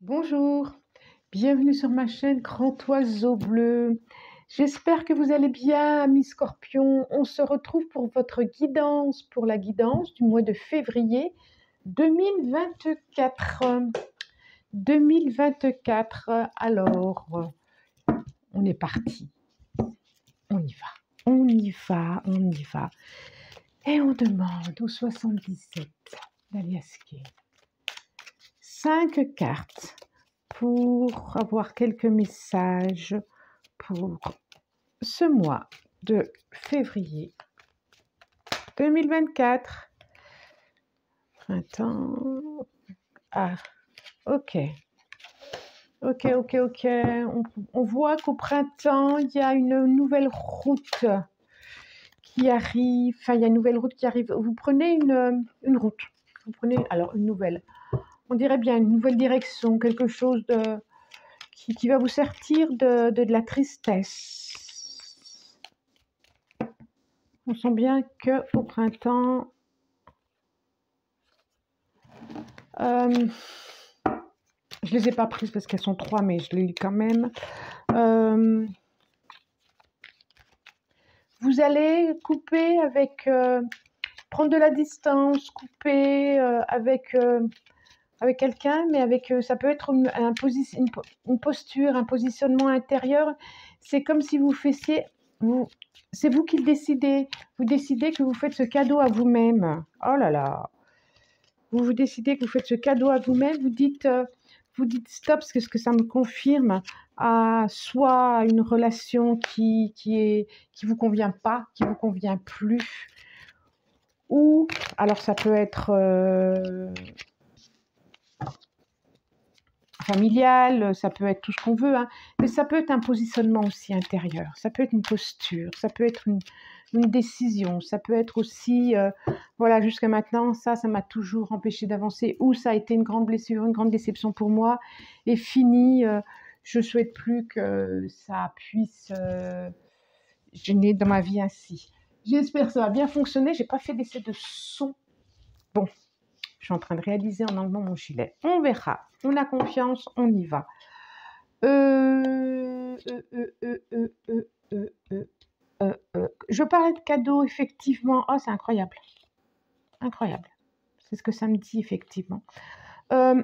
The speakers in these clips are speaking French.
Bonjour, bienvenue sur ma chaîne Grand Oiseau Bleu. J'espère que vous allez bien, amis scorpions. On se retrouve pour votre guidance, pour la guidance du mois de février 2024. 2024, alors, on est parti. On y va, on y va, on y va. Et on demande au 77 d'Alias Kay 5 cartes pour avoir quelques messages pour ce mois de février 2024. Printemps. Ah, ok. Ok. On voit qu'au printemps, il y a une nouvelle route qui arrive. Enfin, il y a une nouvelle route qui arrive. Vous prenez une route. Vous prenez, alors, une nouvelle. On dirait bien une nouvelle direction, quelque chose qui va vous sortir de la tristesse. On sent bien qu'au printemps, je ne les ai pas prises parce qu'elles sont 3, mais je les lis quand même. Vous allez couper avec, prendre de la distance, couper avec quelqu'un, mais avec, ça peut être une posture, un positionnement intérieur. C'est comme si vous faisiez, c'est vous qui le décidez. Vous décidez que vous faites ce cadeau à vous-même. Oh là là. Vous décidez que vous faites ce cadeau à vous-même. Vous dites stop, parce que ça me confirme à soit une relation qui vous convient pas, qui vous convient plus, ou alors ça peut être familial, ça peut être tout ce qu'on veut, hein, mais ça peut être un positionnement aussi intérieur, ça peut être une posture, ça peut être une décision, ça peut être aussi, voilà, jusqu'à maintenant, ça m'a toujours empêché d'avancer, ou ça a été une grande blessure, une grande déception pour moi, et fini, je ne souhaite plus que ça puisse gêner dans ma vie ainsi. J'espère que ça va bien fonctionner, j'ai pas fait d'essai de son. Bon, je suis en train de réaliser en enlevant mon gilet. On verra. On a confiance, on y va. Je parlais de cadeaux, effectivement. Oh, c'est incroyable. Incroyable. C'est ce que ça me dit, effectivement. En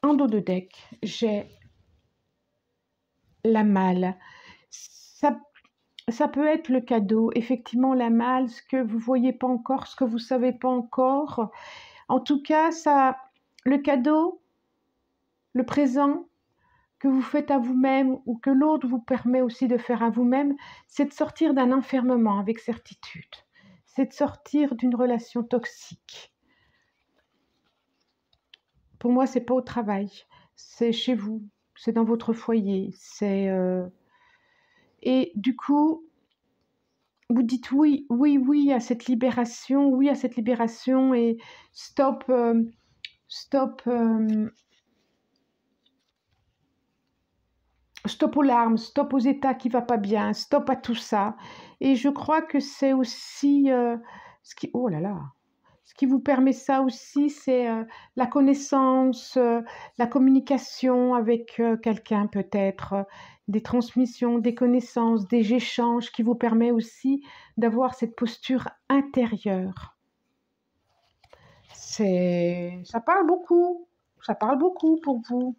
dos de deck, j'ai la malle. Ça peut être le cadeau. Effectivement, la malle, ce que vous ne voyez pas encore, ce que vous ne savez pas encore. En tout cas, le cadeau, le présent que vous faites à vous-même ou que l'autre vous permet aussi de faire à vous-même, c'est de sortir d'un enfermement avec certitude. C'est de sortir d'une relation toxique. Pour moi, c'est pas au travail, c'est chez vous, c'est dans votre foyer, et du coup, vous dites oui à cette libération, et stop, stop aux larmes, stop aux états qui ne vont pas bien, stop à tout ça. Et je crois que c'est aussi oh là là, ce qui vous permet ça aussi, c'est la connaissance, la communication avec quelqu'un peut-être, des transmissions, des connaissances, des échanges qui vous permet aussi d'avoir cette posture intérieure. Ça parle beaucoup pour vous.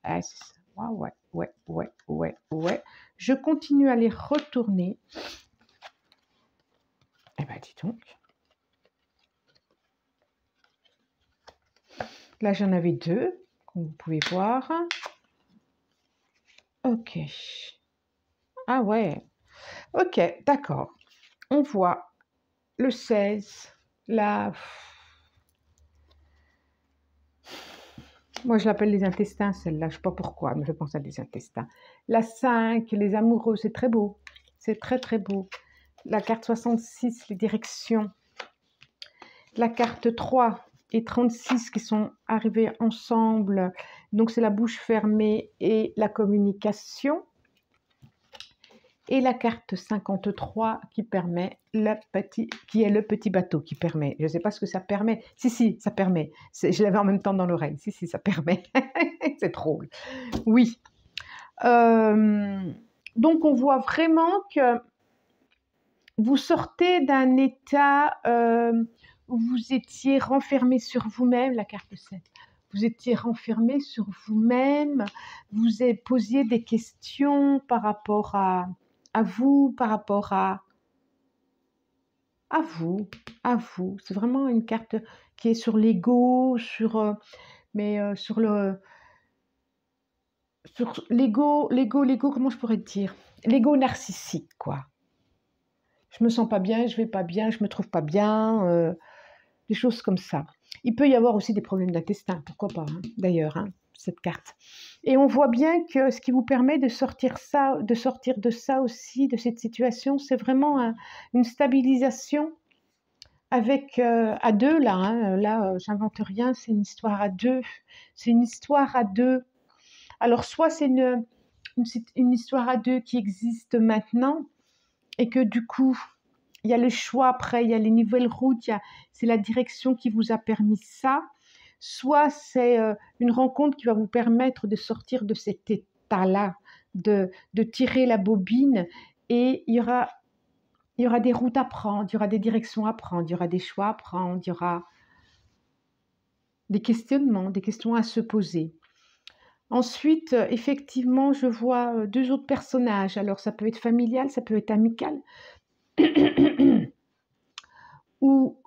Ah, c'est ça. Ouais. Je continue à les retourner. Eh ben, dis donc. Là, j'en avais 2, comme vous pouvez voir. Ok. Ah ouais. Ok, d'accord. On voit le 16, la... Moi, je l'appelle les intestins, celle-là. Je ne sais pas pourquoi, mais je pense à des intestins. La 5, les amoureux, c'est très beau. C'est très, très beau. La carte 66, les directions. La carte 3 et 36 qui sont arrivés ensemble. Donc, c'est la bouche fermée et la communication. Et la carte 53 qui permet qui est le petit bateau qui permet. Je ne sais pas ce que ça permet. Si, ça permet. Je l'avais en même temps dans l'oreille. Si, ça permet. C'est drôle. Oui. Donc, on voit vraiment que vous sortez d'un état où vous étiez renfermé sur vous-même, la carte 7. Vous étiez renfermé sur vous-même, vous posiez des questions par rapport à vous, par rapport à vous. C'est vraiment une carte qui est sur l'ego, sur l'ego, comment je pourrais dire? L'ego narcissique, quoi. Je me sens pas bien, je vais pas bien, je me trouve pas bien, des choses comme ça. Il peut y avoir aussi des problèmes d'intestin, pourquoi pas, hein, d'ailleurs, hein, cette carte. Et on voit bien que ce qui vous permet de sortir de ça aussi, de cette situation, c'est vraiment une stabilisation avec à deux, là. Hein, là, j'invente rien, c'est une histoire à deux. C'est une histoire à deux. Alors, soit c'est une histoire à deux qui existe maintenant et que du coup, il y a le choix après, il y a les nouvelles routes, c'est la direction qui vous a permis ça. Soit c'est une rencontre qui va vous permettre de sortir de cet état-là, de tirer la bobine, et il y aura des routes à prendre, il y aura des directions à prendre, il y aura des choix à prendre, il y aura des questionnements, des questions à se poser. Ensuite, effectivement, je vois deux autres personnages. Alors, ça peut être familial, ça peut être amical. ou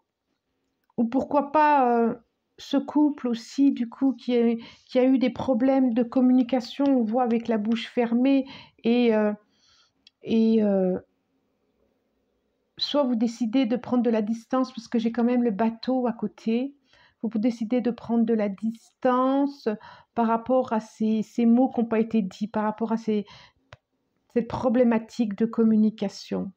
pourquoi pas ce couple aussi, du coup, qui a eu des problèmes de communication, on voit avec la bouche fermée, et soit vous décidez de prendre de la distance, parce que j'ai quand même le bateau à côté, vous décidez de prendre de la distance par rapport à ces mots qui n'ont pas été dits, par rapport à cette problématique de communication.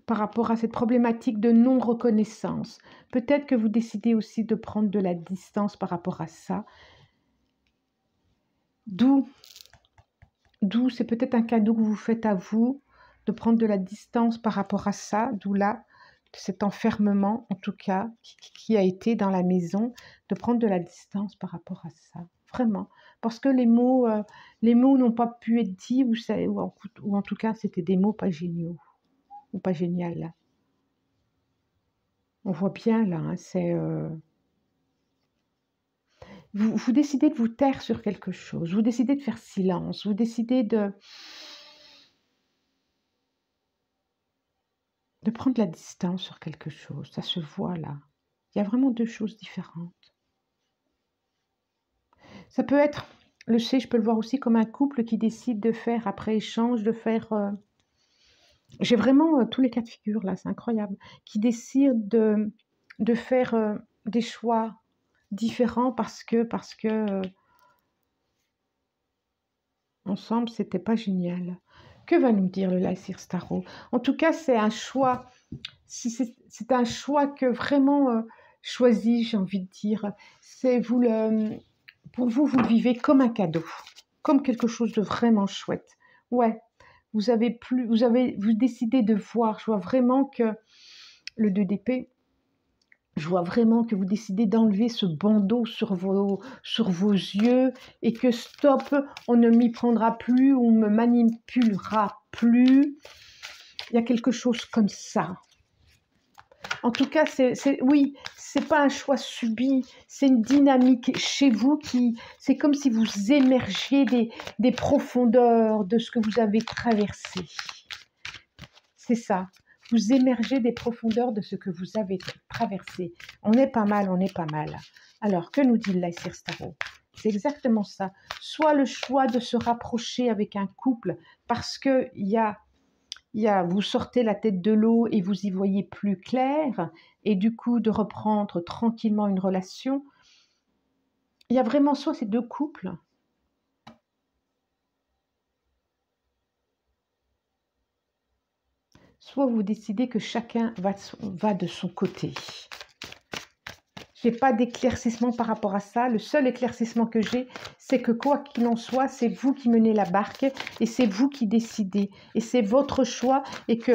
Par rapport à cette problématique de non-reconnaissance. Peut-être que vous décidez aussi de prendre de la distance par rapport à ça. D'où c'est peut-être un cadeau que vous faites à vous, de prendre de la distance par rapport à ça, d'où là, cet enfermement, en tout cas, qui a été dans la maison, de prendre de la distance par rapport à ça. Vraiment. Parce que les mots n'ont pas pu être dits, vous savez, ou en tout cas, c'était des mots pas géniaux. Ou pas génial là. On voit bien là, hein, c'est vous décidez de vous taire sur quelque chose, vous décidez de faire silence, vous décidez de prendre la distance sur quelque chose, ça se voit là. Il y a vraiment deux choses différentes. Ça peut être, je peux le voir aussi comme un couple qui décide de faire, après échange, de faire j'ai vraiment tous les cas de figure là, c'est incroyable, qui décident de faire des choix différents parce que ensemble, c'était pas génial. Que va nous dire le Lycir Starro? En tout cas, c'est un choix. C'est un choix que vraiment choisi, j'ai envie de dire. C'est pour vous, vous le vivez comme un cadeau, comme quelque chose de vraiment chouette. Ouais, vous décidez de voir. Je vois vraiment que le 2 d'épée. Je vois vraiment que vous décidez d'enlever ce bandeau sur vos yeux et que stop, on ne m'y prendra plus, on ne me manipulera plus. Il y a quelque chose comme ça. En tout cas, oui, c'est pas un choix subi, c'est une dynamique chez vous c'est comme si vous émergiez des profondeurs de ce que vous avez traversé. C'est ça. Vous émergez des profondeurs de ce que vous avez traversé. On est pas mal, on est pas mal. Alors, que nous dit le Lycir Starro? C'est exactement ça. Soit le choix de se rapprocher avec un couple parce que vous sortez la tête de l'eau et vous y voyez plus clair, et du coup de reprendre tranquillement une relation. Il y a vraiment soit ces deux couples, soit vous décidez que chacun va de son côté. Je n'ai pas d'éclaircissement par rapport à ça. Le seul éclaircissement que j'ai, c'est que quoi qu'il en soit, c'est vous qui menez la barque et c'est vous qui décidez. Et c'est votre choix et que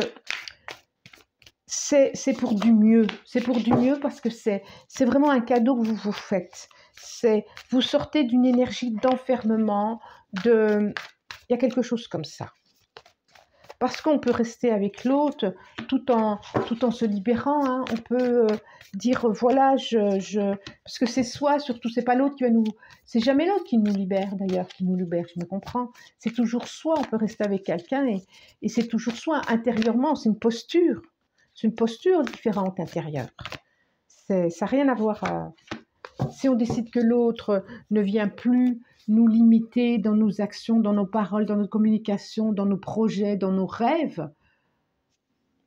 c'est pour du mieux. C'est pour du mieux parce que c'est vraiment un cadeau que vous vous faites. Vous sortez d'une énergie d'enfermement, il y a quelque chose comme ça. Parce qu'on peut rester avec l'autre tout en se libérant. Hein. On peut dire, voilà, parce que c'est soi, surtout, c'est pas l'autre qui va nous... C'est jamais l'autre qui nous libère, d'ailleurs, qui nous libère, je me comprends. C'est toujours soi, on peut rester avec quelqu'un et c'est toujours soi. Intérieurement, c'est une posture. C'est une posture différente intérieure. Ça n'a rien à voir... Si on décide que l'autre ne vient plus nous limiter dans nos actions, dans nos paroles, dans notre communication, dans nos projets, dans nos rêves,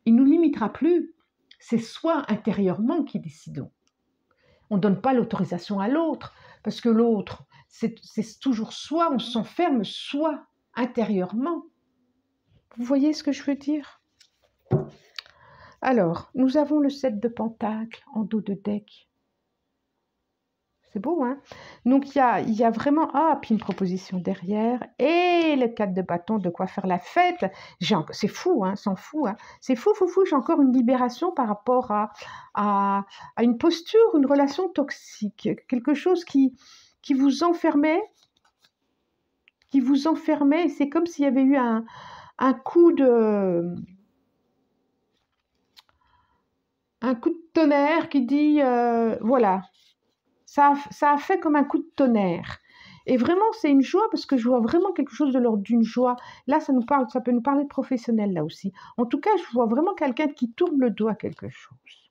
il ne nous limitera plus. C'est soi intérieurement qui décidons. On ne donne pas l'autorisation à l'autre, parce que l'autre, c'est toujours soi, on s'enferme soi intérieurement. Vous voyez ce que je veux dire? Alors, nous avons le 7 de Pentacles en dos de deck. C'est beau, hein? Donc, il y a vraiment... Ah, puis une proposition derrière. Et le 4 de bâton, de quoi faire la fête. C'est fou, hein? S'en fout, hein? C'est fou. J'ai encore une libération par rapport à une posture, une relation toxique. Quelque chose qui vous enfermait. Qui vous enfermait. C'est comme s'il y avait eu un coup de... Un coup de tonnerre qui dit... voilà. Ça a fait comme un coup de tonnerre. Et vraiment, c'est une joie parce que je vois vraiment quelque chose de l'ordre d'une joie. Là, ça peut nous parler de professionnel, là aussi. En tout cas, je vois vraiment quelqu'un qui tourne le doigt à quelque chose.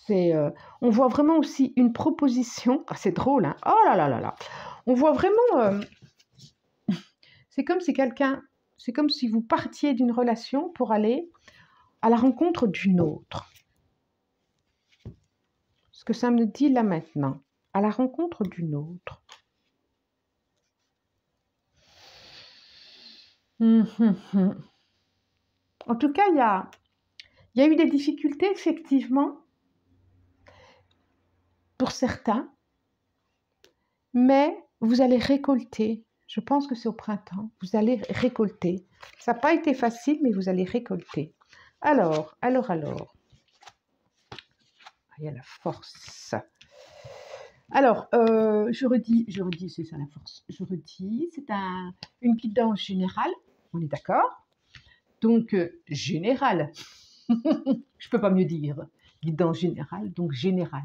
On voit vraiment aussi une proposition. Ah, c'est drôle, hein? Oh là là là là. On voit vraiment... c'est comme si vous partiez d'une relation pour aller à la rencontre d'une autre. Ce que ça me dit là maintenant, à la rencontre d'une autre. En tout cas, il y a eu des difficultés, effectivement, pour certains, mais vous allez récolter. Je pense que c'est au printemps. Vous allez récolter. Ça n'a pas été facile, mais vous allez récolter. Alors. Il y a la force. Alors, je redis, c'est ça la force. Je redis, c'est une guidance générale, on est d'accord? Donc, générale, je ne peux pas mieux dire. Guidance générale, donc générale.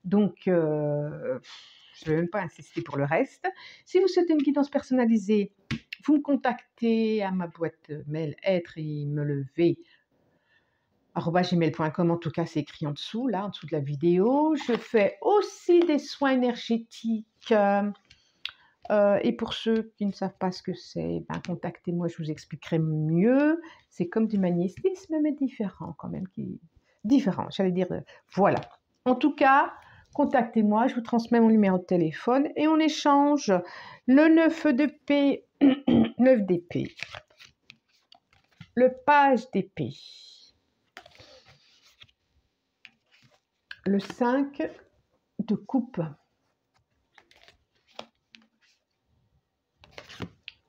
Donc, je ne vais même pas insister pour le reste. Si vous souhaitez une guidance personnalisée, vous me contactez à ma boîte mail être et me lever @gmail.com, en tout cas c'est écrit en dessous, là, en dessous de la vidéo. Je fais aussi des soins énergétiques. Et pour ceux qui ne savent pas ce que c'est, ben, contactez-moi, je vous expliquerai mieux. C'est comme du magnétisme, mais différent quand même. Différent, j'allais dire, voilà. En tout cas, contactez-moi, je vous transmets mon numéro de téléphone et on échange le 9 d'épée, 9 d'épée, le page d'épée, le 5 de coupe,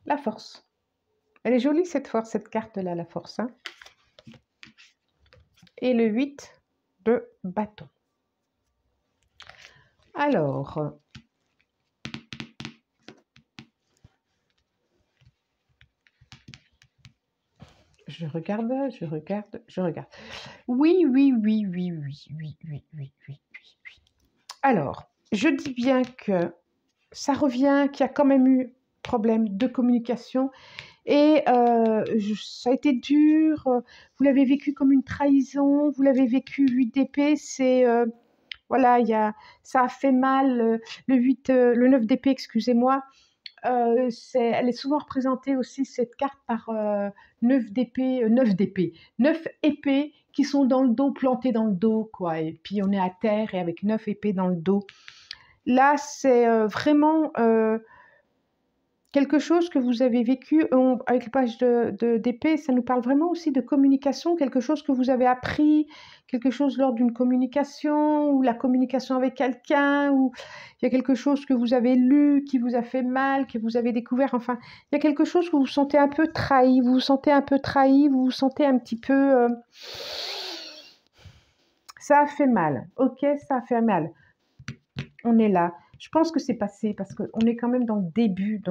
la force. Elle est jolie cette force, cette carte-là, la force. Hein, et le 8 de bâton. Alors, je regarde. Oui. Alors, je dis bien que ça revient, qu'il y a quand même eu problème de communication et ça a été dur. Vous l'avez vécu comme une trahison, vous l'avez vécu 8 d'épée, c'est... voilà, ça a fait mal. Le 9 d'épée, excusez-moi, elle est souvent représentée aussi, cette carte, par 9 d'épée, 9 épées qui sont dans le dos, plantées dans le dos, quoi. Et puis on est à terre et avec 9 épées dans le dos. Là, c'est vraiment quelque chose que vous avez vécu avec le page d'épée, ça nous parle vraiment aussi de communication, quelque chose que vous avez appris, quelque chose lors d'une communication, ou la communication avec quelqu'un, ou il y a quelque chose que vous avez lu, qui vous a fait mal, que vous avez découvert, enfin, il y a quelque chose que vous vous sentez un peu trahi, vous vous sentez un peu trahi, vous vous sentez un petit peu... ça a fait mal, ok, ça a fait mal. On est là. Je pense que c'est passé parce qu'on est quand même dans le début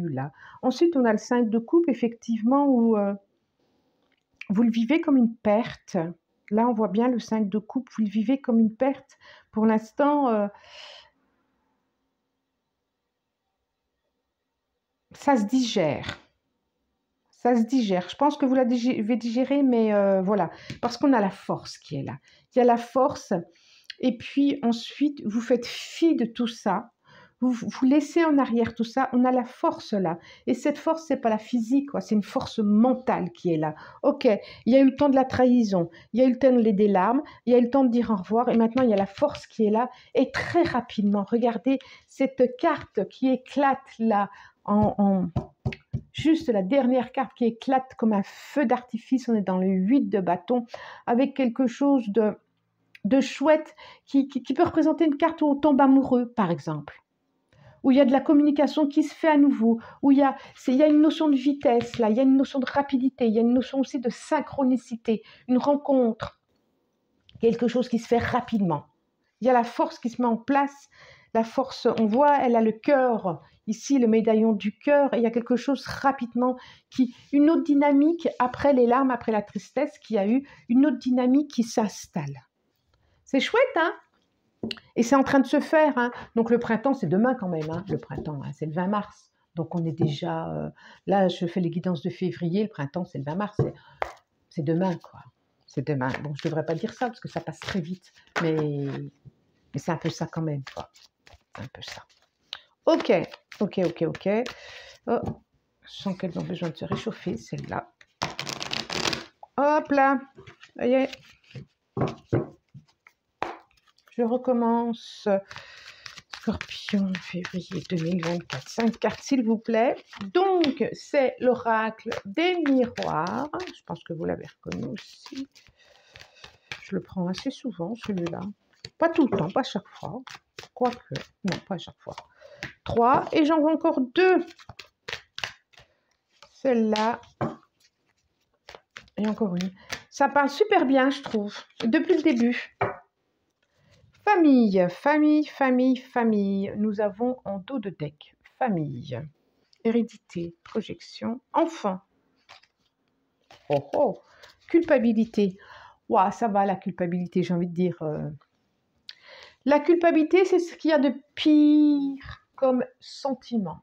là. Ensuite, on a le 5 de coupe, effectivement, où vous le vivez comme une perte. Là, on voit bien le 5 de coupe, vous le vivez comme une perte. Pour l'instant, ça se digère. Ça se digère. Je pense que vous l'avez digéré, mais voilà. Parce qu'on a la force qui est là. Il y a la force. Et puis ensuite, vous faites fi de tout ça. Vous laissez en arrière tout ça. On a la force là. Et cette force, c'est pas la physique, c'est une force mentale qui est là. Ok, il y a eu le temps de la trahison. Il y a eu le temps des larmes. Il y a eu le temps de dire au revoir. Et maintenant, il y a la force qui est là. Et très rapidement, regardez cette carte qui éclate là juste la dernière carte qui éclate comme un feu d'artifice. On est dans le 8 de bâton avec quelque chose de chouette qui peut représenter une carte où on tombe amoureux, par exemple, où il y a de la communication qui se fait à nouveau, où il y a une notion de vitesse, là, il y a une notion de rapidité, il y a une notion aussi de synchronicité, une rencontre, quelque chose qui se fait rapidement. Il y a la force qui se met en place, la force, on voit, elle a le cœur, ici le médaillon du cœur, et il y a quelque chose rapidement, une autre dynamique après les larmes, après la tristesse, qui a eu une autre dynamique qui s'installe. C'est chouette, hein? Et c'est en train de se faire, hein? Donc le printemps, c'est demain quand même, hein? Le printemps, hein, c'est le 20 mars. Donc on est déjà... là, je fais les guidances de février, le printemps, c'est le 20 mars. C'est demain, quoi. C'est demain. Bon, je ne devrais pas dire ça, parce que ça passe très vite. Mais c'est un peu ça quand même, quoi. C'est un peu ça. Ok. Oh, je sens qu'elles ont besoin de se réchauffer, celle-là. Hop là. Ça y est. Je recommence. Scorpion, février 2024. 5 cartes, s'il vous plaît. Donc, c'est l'oracle des miroirs. Je pense que vous l'avez reconnu aussi. Je le prends assez souvent, celui-là. Pas tout le temps, pas chaque fois. Quoique, non, pas chaque fois. 3. Et j'en vois encore 2. Celle-là. Et encore une. Ça parle super bien, je trouve, depuis le début. Famille, famille, famille, famille. Nous avons en dos de deck famille, hérédité, projection, enfant. Oh oh, culpabilité. Ouah, ça va la culpabilité, j'ai envie de dire. La culpabilité, c'est ce qu'il y a de pire comme sentiment.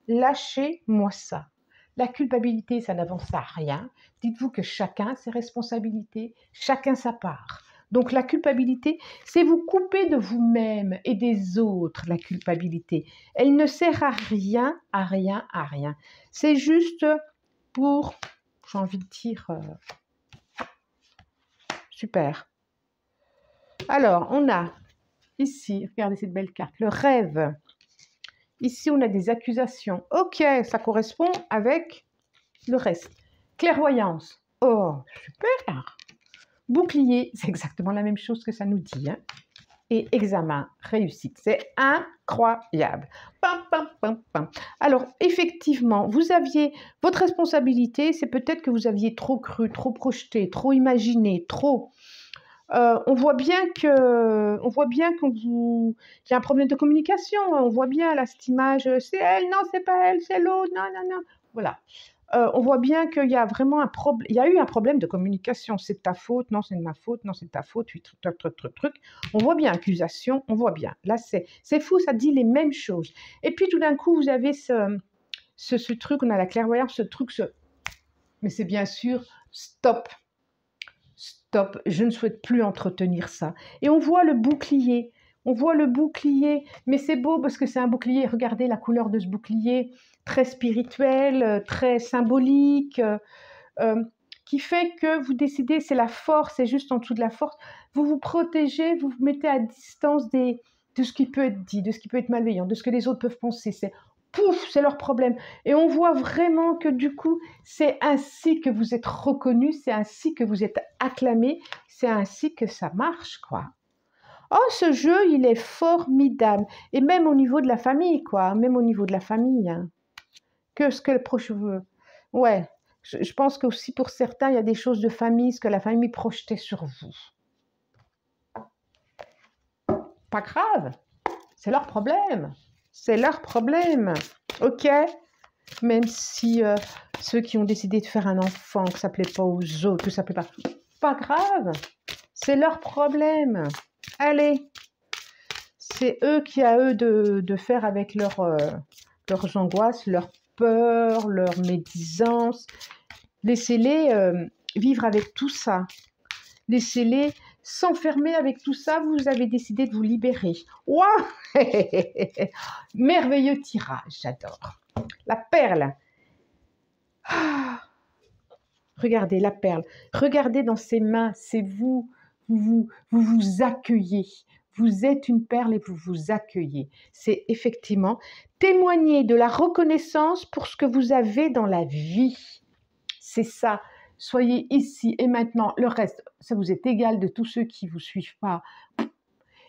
Lâchez-moi ça. La culpabilité, ça n'avance à rien. Dites-vous que chacun ses responsabilités, chacun sa part. Donc la culpabilité, c'est vous couper de vous-même et des autres, la culpabilité. Elle ne sert à rien, à rien, à rien. C'est juste pour, j'ai envie de dire, super. Alors, on a ici, regardez cette belle carte, le rêve. Ici, on a des accusations. Ok, ça correspond avec le reste. Clairvoyance. Oh, super. Bouclier, c'est exactement la même chose que ça nous dit. Hein. Et examen, réussite. C'est incroyable. Pam, pam, pam, pam. Alors, effectivement, vous aviez votre responsabilité, c'est peut-être que vous aviez trop cru, trop projeté, trop imaginé, trop... on voit bien qu'il y a un problème de communication. On voit bien là, cette image, c'est elle, non, c'est pas elle, c'est l'autre, non, non, non. Voilà. On voit bien qu'il y a vraiment un problème. Il y a eu un problème de communication. C'est de ta faute, non, c'est de ma faute, non, c'est de ta faute, truc. On voit bien accusation, on voit bien. Là, c'est fou, ça dit les mêmes choses. Et puis tout d'un coup, vous avez ce truc, on a la clairvoyance, ce truc, mais c'est bien sûr, stop. Stop, je ne souhaite plus entretenir ça. Et on voit le bouclier. On voit le bouclier, mais c'est beau parce que c'est un bouclier. Regardez la couleur de ce bouclier, très spirituel, très symbolique, qui fait que vous décidez, c'est la force, c'est juste en dessous de la force. Vous vous protégez, vous vous mettez à distance de ce qui peut être dit, de ce qui peut être malveillant, de ce que les autres peuvent penser. C'est pouf, c'est leur problème. Et on voit vraiment que du coup, c'est ainsi que vous êtes reconnu, c'est ainsi que vous êtes acclamé, c'est ainsi que ça marche, quoi. Oh, ce jeu, il est formidable. Et même au niveau de la famille, quoi. Même au niveau de la famille. Hein. Que ce que le proche veut. Ouais. Je pense qu'aussi pour certains, il y a des choses de famille, ce que la famille projetait sur vous. Pas grave. C'est leur problème. C'est leur problème. OK? Même si ceux qui ont décidé de faire un enfant, que ça ne plaît pas aux autres, que ça ne plaît pas. Pas grave. C'est leur problème. Allez. C'est eux qui à eux de faire avec leurs angoisses, leurs peurs, leurs médisances. Laissez-les vivre avec tout ça. Laissez-les s'enfermer avec tout ça. Vous avez décidé de vous libérer. Waouh! Merveilleux tirage, j'adore. La perle. Ah, regardez la perle. Regardez dans ses mains, c'est vous. Vous vous accueillez. Vous êtes une perle et vous vous accueillez. C'est effectivement témoigner de la reconnaissance pour ce que vous avez dans la vie. C'est ça. Soyez ici et maintenant. Le reste, ça vous est égal de tous ceux qui ne vous suivent pas.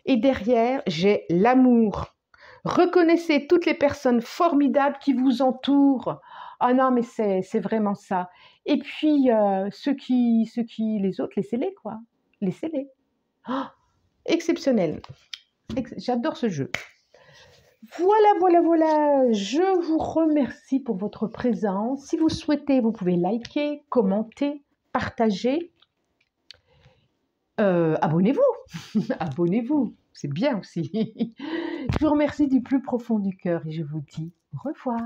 Et derrière, j'ai l'amour. Reconnaissez toutes les personnes formidables qui vous entourent. Ah non, mais c'est vraiment ça. Et puis, les autres, laissez-les, quoi. Laissez-les. Oh, exceptionnel. J'adore ce jeu. Voilà. Je vous remercie pour votre présence. Si vous souhaitez, vous pouvez liker, commenter, partager. Abonnez-vous. Abonnez-vous. C'est bien aussi. Je vous remercie du plus profond du cœur et je vous dis au revoir.